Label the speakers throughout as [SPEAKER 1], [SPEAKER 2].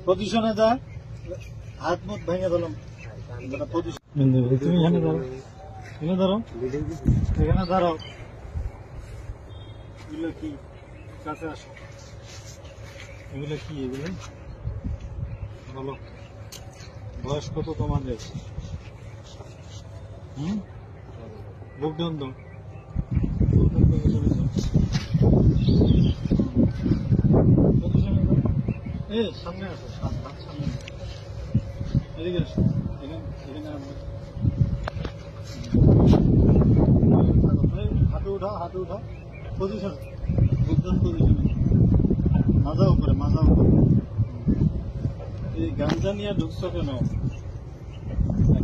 [SPEAKER 1] পজিশনে যা, হাত মুখ ভেঙে দিলাম। তুমি এখানে দাঁড়ো, এখানে দাঁড়ো, এখানে দাঁড়াও। এগুলো কি? কাছে আসো। এগুলো কি? এগুলো বলো, বয়স কত তোমাদের? বুক ডাউন দাও। এই সামনে আসো, সামনে এদিকে আসো, এখানে হাতে উঠাও, হাতে উঠাও। পজিশন, বুকডাউন পজিশনে, মাজা উপরে, মাজা উপরে। এই গাঞ্জা নিয়ে ঢুকছো কেন?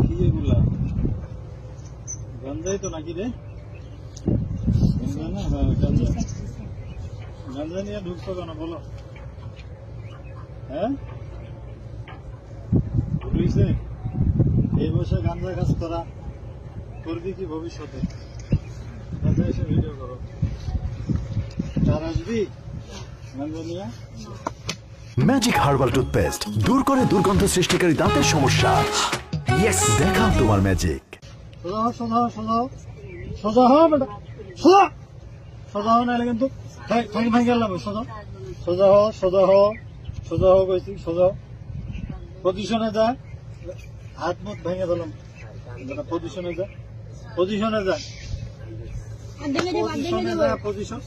[SPEAKER 1] কি এগুলা? গাঞ্জাই তো নাকি রে? গাঞ্জা না? হ্যাঁ গাঞ্জা। গাঞ্জা নিয়ে ঢুকছো কেন বলো? হ্যাঁ, বুঝলিছে? এই বয়সে গাঞ্জা কাজ করা করবি কি ভবিষ্যতে? গাঞ্জা এসে ভিডিও করো, চার আসবি গাঞ্জা নিয়ে।
[SPEAKER 2] ম্যাজিক হার্বাল টুথপেস্ট দূর করে দুর্গন্ধ সৃষ্টিকারী দাঁতের সমস্যা। ইয়েস, দেখাও তোমার ম্যাজিক।
[SPEAKER 1] সোজা হও, সোজা হও, সোজা হও, সোজা হও বেটা, সোজা, সোজা হও, নাহলে কিন্তু ঠ্যাং ভেঙে গেলাম। সোজা, সোজা হও, সোজা হও, সোজা হও কইছি, সোজা হও। পজিশনে যা, হাত মুখ ভেঙে দিলাম। পজিশনে যা, পজিশনে যা, পজিশনে যা, পজিশন,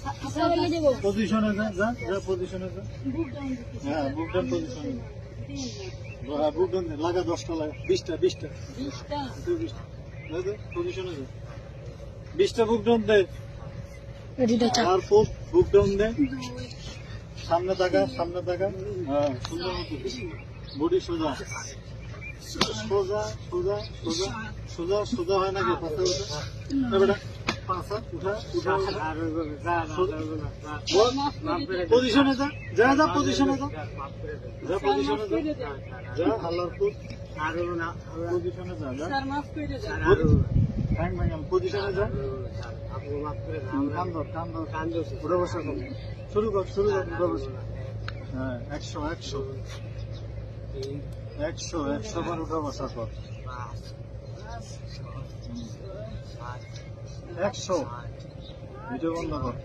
[SPEAKER 1] পজিশনে যা, যা যা, পজিশনে যা। হ্যাঁ, বুক ডাউন পজিশনে। হ্যাঁ, বুক ডাউন লাগা, 10টা লাগা, 20টা, 20টা, 20টা পজিশনে যা, 20টা বুক ডাউন দে। আর বুক ডাউন দে, সামনে তাকা, সামনে তাকা। হ্যাঁ, সুন্দর মতো বডি সোজা, সোজা, সোজা, সোজা, সোজা, সোজা হয় নাকি? পাশে উঠা বেটা, পাশা উঠা, উঠা, পজিশনে যা, যা যা, পজিশনে যা, যা পজিশনে যা, যা হাল্লারপুর পজিশনে যা, যা পজিশনে যা। কান ধর, কান ধর, উঠে বসা কর, শুরু কর, শুরু কর, উঠে বসা। হ্যাঁ, 100, 100, 100, 100 বার উঠে বসা কর। 100 ভিডিও বন্ধ কর।